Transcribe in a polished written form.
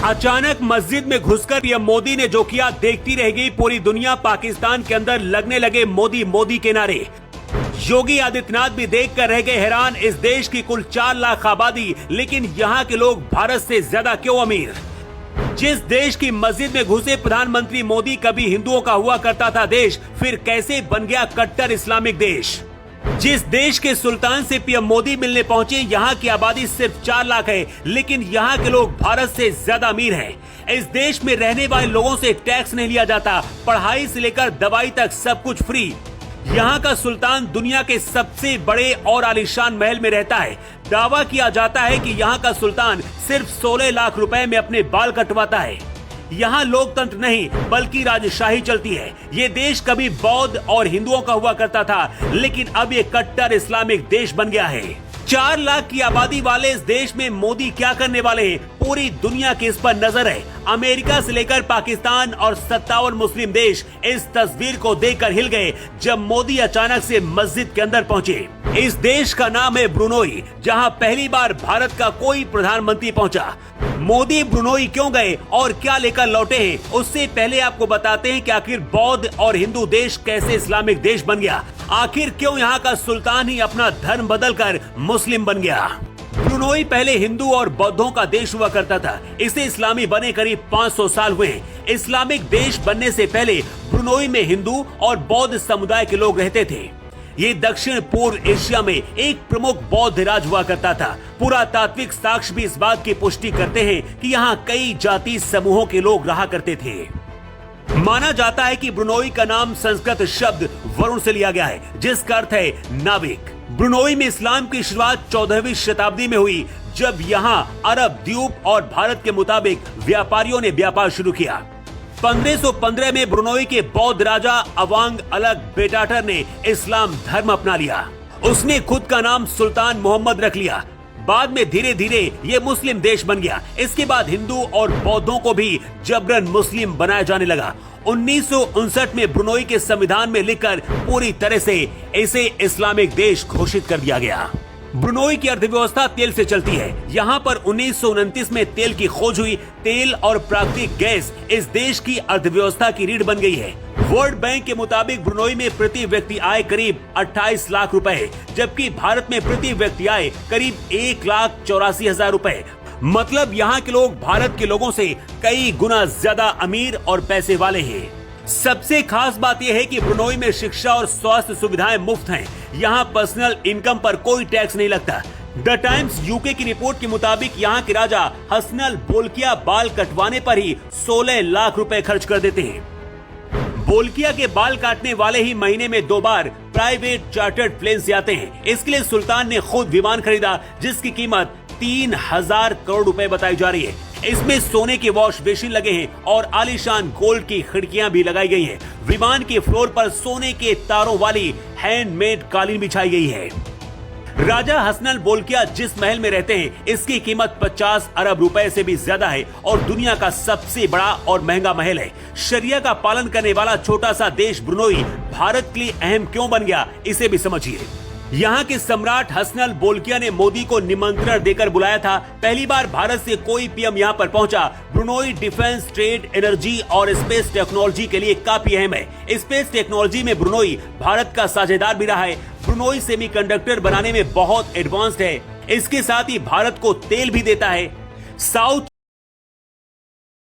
अचानक मस्जिद में घुसकर पीएम मोदी ने जो किया, देखती रह गई पूरी दुनिया। पाकिस्तान के अंदर लगने लगे मोदी मोदी के नारे। योगी आदित्यनाथ भी देखकर रह गए हैरान। इस देश की कुल 4 लाख आबादी, लेकिन यहाँ के लोग भारत से ज्यादा क्यों अमीर? जिस देश की मस्जिद में घुसे प्रधानमंत्री मोदी कभी हिंदुओं का हुआ करता था देश, फिर कैसे बन गया कट्टर इस्लामिक देश? जिस देश के सुल्तान से पीएम मोदी मिलने पहुंचे, यहाँ की आबादी सिर्फ 4 लाख है, लेकिन यहाँ के लोग भारत से ज्यादा अमीर हैं। इस देश में रहने वाले लोगों से टैक्स नहीं लिया जाता, पढ़ाई से लेकर दवाई तक सब कुछ फ्री। यहाँ का सुल्तान दुनिया के सबसे बड़े और आलीशान महल में रहता है। दावा किया जाता है कि यहाँ का सुल्तान सिर्फ 16 लाख रुपए में अपने बाल कटवाता है। यहाँ लोकतंत्र नहीं बल्कि राजशाही चलती है। ये देश कभी बौद्ध और हिंदुओं का हुआ करता था, लेकिन अब ये कट्टर इस्लामिक देश बन गया है। 4 लाख की आबादी वाले इस देश में मोदी क्या करने वाले हैं, पूरी दुनिया की इस पर नजर है। अमेरिका से लेकर पाकिस्तान और 57 मुस्लिम देश इस तस्वीर को देखकर हिल गए जब मोदी अचानक से मस्जिद के अंदर पहुंचे। इस देश का नाम है ब्रुनोई, जहां पहली बार भारत का कोई प्रधानमंत्री पहुंचा। मोदी ब्रुनोई क्यों गए और क्या लेकर लौटे हैं, उससे पहले आपको बताते हैं कि आखिर बौद्ध और हिंदू देश कैसे इस्लामिक देश बन गया। आखिर क्यों यहाँ का सुल्तान ही अपना धर्म बदलकर मुस्लिम बन गया। ब्रुनोई पहले हिंदू और बौद्धों का देश हुआ करता था। इसे इस्लामी बने करीब 500 साल हुए। इस्लामिक देश बनने से पहले ब्रुनोई में हिंदू और बौद्ध समुदाय के लोग रहते थे। ये दक्षिण पूर्व एशिया में एक प्रमुख बौद्ध राज हुआ करता था। पुरातात्विक साक्ष्य भी इस बात की पुष्टि करते हैं कि यहाँ कई जाति समूहों के लोग रहा करते थे। माना जाता है कि ब्रुनोई का नाम संस्कृत शब्द वरुण से लिया गया है, जिसका अर्थ है नाविक। ब्रुनोई में इस्लाम की शुरुआत 14वीं शताब्दी में हुई, जब यहाँ अरब द्वीप और भारत के मुताबिक व्यापारियों ने व्यापार शुरू किया। 1515 में ब्रुनोई के बौद्ध राजा अवांग अलग बेटाटर ने इस्लाम धर्म अपना लिया। उसने खुद का नाम सुल्तान मोहम्मद रख लिया। बाद में धीरे धीरे ये मुस्लिम देश बन गया। इसके बाद हिंदू और बौद्धों को भी जबरन मुस्लिम बनाया जाने लगा। 1959 में ब्रुनोई के संविधान में लिखकर पूरी तरह से इसे इस्लामिक देश घोषित कर दिया गया। ब्रुनोई की अर्थव्यवस्था तेल से चलती है। यहाँ पर 1929 में तेल की खोज हुई। तेल और प्राकृतिक गैस इस देश की अर्थव्यवस्था की रीढ़ बन गई है। वर्ल्ड बैंक के मुताबिक ब्रुनोई में प्रति व्यक्ति आय करीब 28 लाख रुपए है, जबकि भारत में प्रति व्यक्ति आय करीब 1,84,000 रुपए। मतलब यहाँ के लोग भारत के लोगों से कई गुना ज्यादा अमीर और पैसे वाले हैं। सबसे खास बात यह है कि ब्रुनोई में शिक्षा और स्वास्थ्य सुविधाएं मुफ्त हैं। यहाँ पर्सनल इनकम पर कोई टैक्स नहीं लगता। द टाइम्स यूके की रिपोर्ट के मुताबिक यहाँ के राजा हसनल बोल्किया बाल कटवाने पर ही 16 लाख रुपए खर्च कर देते हैं। बोल्किया के बाल काटने वाले ही महीने में 2 बार प्राइवेट चार्टर्ड प्लेन से आते हैं। इसके लिए सुल्तान ने खुद विमान खरीदा, जिसकी कीमत 3000 करोड़ रुपए बताई जा रही है। इसमें सोने के वॉश बेसिन लगे हैं और आलीशान गोल्ड की खिड़कियां भी लगाई गई हैं। विमान के फ्लोर पर सोने के तारों वाली हैंडमेड कालीन बिछाई गई है। राजा हसनल बोल्किया जिस महल में रहते हैं, इसकी कीमत 50 अरब रुपए से भी ज्यादा है और दुनिया का सबसे बड़ा और महंगा महल है। शरिया का पालन करने वाला छोटा सा देश ब्रुनोई भारत के लिए अहम क्यों बन गया, इसे भी समझिए। यहाँ के सम्राट हसनल बोल्किया ने मोदी को निमंत्रण देकर बुलाया था। पहली बार भारत से कोई पीएम यहाँ पर पहुंचा। ब्रुनोई डिफेंस, ट्रेड, एनर्जी और स्पेस टेक्नोलॉजी के लिए काफी अहम है। स्पेस टेक्नोलॉजी में ब्रुनोई भारत का साझेदार भी रहा है। ब्रुनोई सेमीकंडक्टर बनाने में बहुत एडवांस्ड है। इसके साथ ही भारत को तेल भी देता है। साउथ